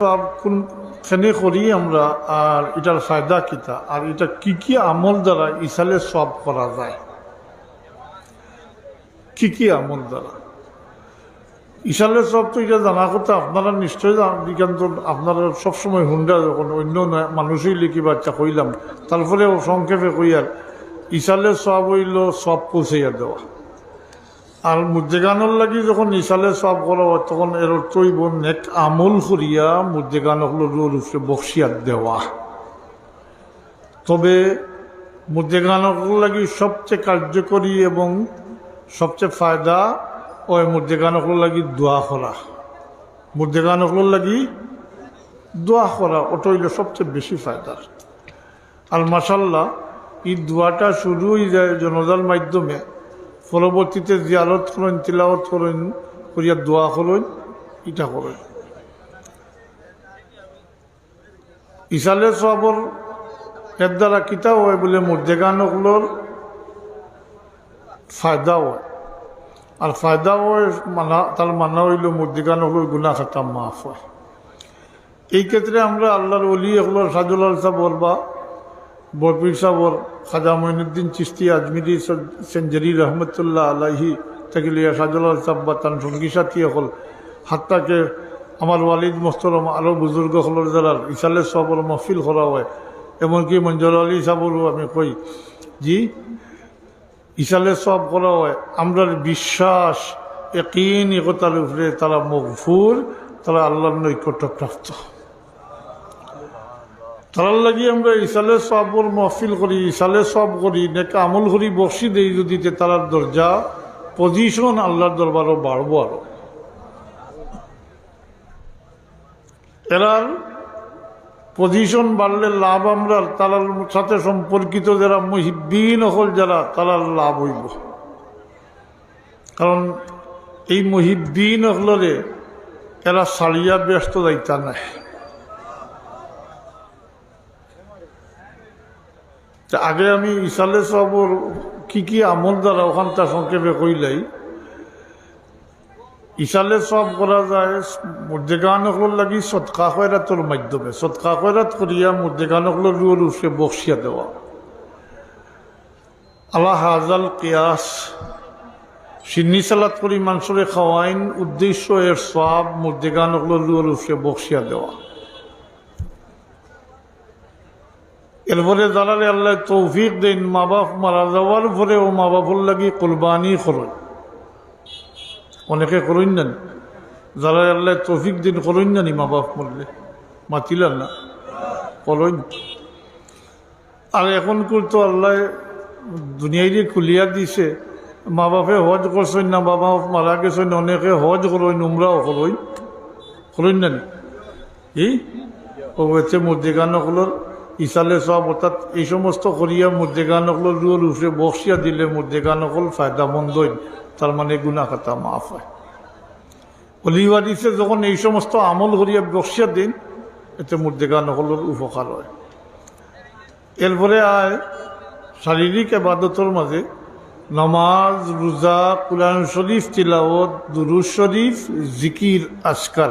কোনখানে করি আমরা, আর এটার ফায়দা কিতা, আর এটা কি কি আমল দ্বারা ইসালে সব করা যায়, কি কি আমল দ্বারা ইসালে সব। তো এটা জানা কথা, আপনারা নিশ্চয়ই তো আপনারা সবসময় হুন্ডা যখন অন্য মানুষই লিখি বাচ্চা কইলাম, তারপরে সংক্ষেপে কই আর ইসালে সব হইল সব পৌঁছাইয়া দেওয়া। আর মুদ্দেগানোর লাগি যখন ইসালে সব করা হয় তখন এর অর্থই নেক আমল করিয়া মুদ্দেগানগুলোর উপরে বক্সিয়াত দেওয়া। তবে মুদ্দেগানগুলোর লাগি সবচেয়ে কার্যকরী এবং সবচেয়ে ফায়দা ওই মুদ্দেগানগুলোর লাগি দোয়া করা। মুদ্দেগানগুলোর লাগি দোয়া করা ওটা হইল সবচেয়ে বেশি ফায়দার। আর মাশাল্লাহ এই দোয়াটা শুরু হয়ে যায় জনজার মাধ্যমে, পরবর্তীতে জিয়ারত করেন, তিলাওয়াত করেন, করিয়া দোয়া করেন, এটা করেন। ইসালে সবর এর দ্বারা কিতা হয় বলে মুর্দেগানগুলোর ফায়দা হয়। আর ফায়দা হয় তার মানা হইল মুর্দেগানগুলোর গুনাহ খাতা মাফ হয়। এই ক্ষেত্রে আমরা আল্লাহর ওলি এগুলোর সাজুল্লাহ সাবর বা বরপির সাবর খাজা মঈনুদ্দিন চিশতি আজমিরি সেঞ্জারি রহমতুল্লাহ আলাইহি তাকিলিয়া সাজুল্লাহ সাব বা তার সঙ্গী সাথী হল, হাত্তাকে আমার ওয়ালিদ মোস্তরম আরও বুজুর্গ হলের দ্বারা ইসালে সবর মহফিল করা হয়। এমনকি মঞ্জুর আলী সাবরও আমি কই জি ইসালে সব করা হয়। আমরা বিশ্বাস একইন একতার উপরে তারা মগফুর, তারা আল্লাহর নৈকট্য প্রাপ্ত। তার লাগি আমরা ইসালে সবর মহফিল করি, ইসালে সব করি, নেক আমল করি, বসি দেই যদি তার দরজা পজিশন আল্লাহর দরবারও বাড়বো। আরো এরার পজিশন বাড়লে লাভ আমরা তার সাথে সম্পর্কিত যারা মুহিব্বিন হল যারা তার লাভ হইব। কারণ এই মুহিব্বিন হলরে এরা সারিয়া ব্যস্ত যাইতা নাই। আগে আমি ইসালে সবর কি কি আমল দ্বারা ওখানটা সংক্ষেপে কইলাই। ইসালে সব করা যায় মুর্দেগানগুলোর লাগি সদকা খয়রাতের মাধ্যমে। সদকা খয়রাত করিয়া মুর্দেগানগুলোর রুয়ের উপরে বক্সিয়া দেওয়া। আল্লাহ হাজাল কিয়াস সিন্নি সালাত করি মানুষরে খাওয়াইন, উদ্দেশ্য এর সব মুর্দেগানগুলোর রুয়ের উপরে বক্সিয়া দেওয়া। এরপরে দাঁড়ালে আল্লাহ তৌফিক দেন, মা বাপ মারা যাওয়ার পরে ও মা বাপর লাগি কোরবানি করুন। অনেকে করুন না, যারা আল্লাহ তৌফিক দিন করুন না নি, মা বাপ মরলে মাতিলেন না করুন। আর এখন তো আল্লাহ দুনিয়ায় খুলিয়া দিছে, মা বাপে হজ করছেন না, বাবা মারা গেছেন, অনেকে হজ করুন, উমরাও করুন, করুন না নি। এই ও হচ্ছে মুর্দেগানগুলোর ইসালে সব, অর্থাৎ এই সমস্ত করিয়া মুর্দেগানগুলোর রুয়ের উপরে বক্সিয়া দিলে মুর্দেগানগুল ফায়দামন্দ, তার মানে গুনাহ খাতা মাফ হয়। অলিওয়ারিসে যখন এই সমস্ত আমল করিয়া বক্সিয়া দিন, এতে মুর্দেগানগুলোর উপকার হয়। এরপরে আয় শারীরিক ইবাদতের মাঝে নামাজ, রোজা, কুরআন শরীফ তিলাওয়াত, দুরূদ শরীফ, জিকির, আজকার,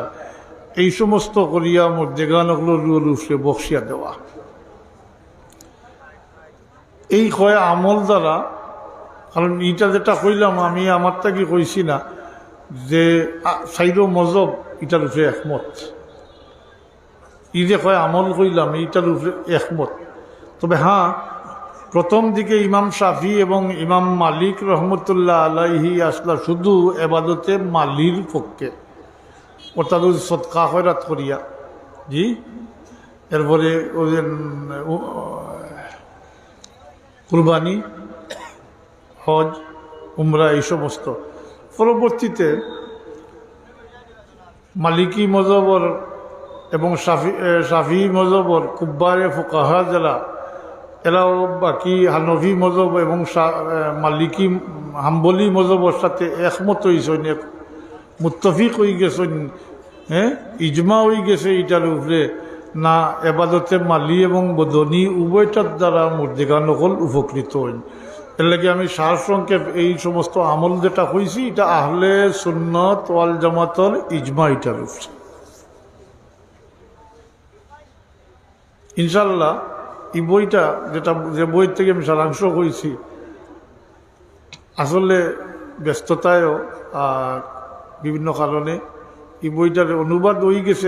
এই সমস্ত করিয়া মুর্দেগানগুলোর রুয়ের উপরে বক্সিয়া দেওয়া। এই কয় আমল দ্বারা, কারণ এইটা যেটা কইলাম আমি আমার তাকে কইছি না যে সাইরো মজব এটার উপরে একমত। ই যে কয় আমল কইলাম এইটার উপরে একমত। তবে হ্যাঁ, প্রথম দিকে ইমাম শাফি এবং ইমাম মালিক রহমতুল্লাহ আলাইহি আসলা শুধু এবাদতে মালির পক্ষে, অর্থাৎ সদকা খয়রাত করিয়া জি। এরপরে ওদের কুরবানি, হজ, উমরা, এই সমস্ত। পরবর্তীতে মালিকি মজবর এবং শাফি মজবর কুব্বারে ফুকাহা যারা, এরাও বাকি হানফি মজব এবং মালিকি হাম্বলি মজবর সাথে একমত হয়েছেন, মুত্তফিক হয়ে গেছেন, হ্যাঁ, ইজমা হয়ে গেছে এটার উপরে না এবাদতে মালি এবং বদনি উভয়টার দ্বারা মুর্দেগানগুল উপকৃত হন। এর লাগে আমি সারসংক্ষেপ এই সমস্ত আমল যেটা হয়েছি এটা আহলে সুন্নত ওয়াল জামাতর ইজমা এটার উপরে। ইনশাল্লাহ এই বইটা যে বই থেকে আমি সারাংশ করেছি আসলে ব্যস্ততায়ও বিভিন্ন কারণে এই বইটার অনুবাদ হয়ে গেছে,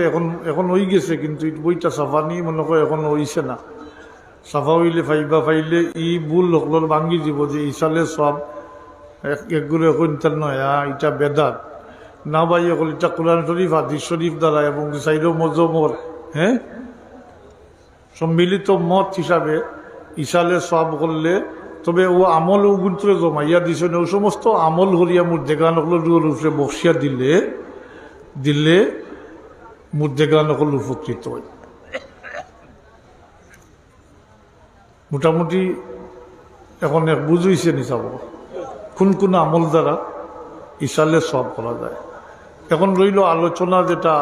এখন হয়ে গেছে, কিন্তু এই বইটা সাফা নিয়ে মনে করে এখন হইছে না। সাফা হইলে ফাইলে ই ভুল হকলর ভাঙ্গি দিব যে ইসালে সব একগুলো এখন তার নয়, এটা বেদাত না ভাই, এখন এটা কোরআন শরীফ হাদিস শরীফ দ্বারা এবং সাইড মজমর সম্মিলিত মত হিসাবে ইসালে সব করলে, তবে ও আমল ও গুন্তরে জমাইয়া দিছে ও সমস্ত আমল হরিয়া মুর্দেগান হকলের উপরে বসিয়া দিলে মুর্দেগান হকল উপকৃত হয়। মোটামুটি এখন বুঝইছে নিচাব কোন আমল দ্বারা ইসালে সব করা যায়। এখন রইল আলোচনা যেটা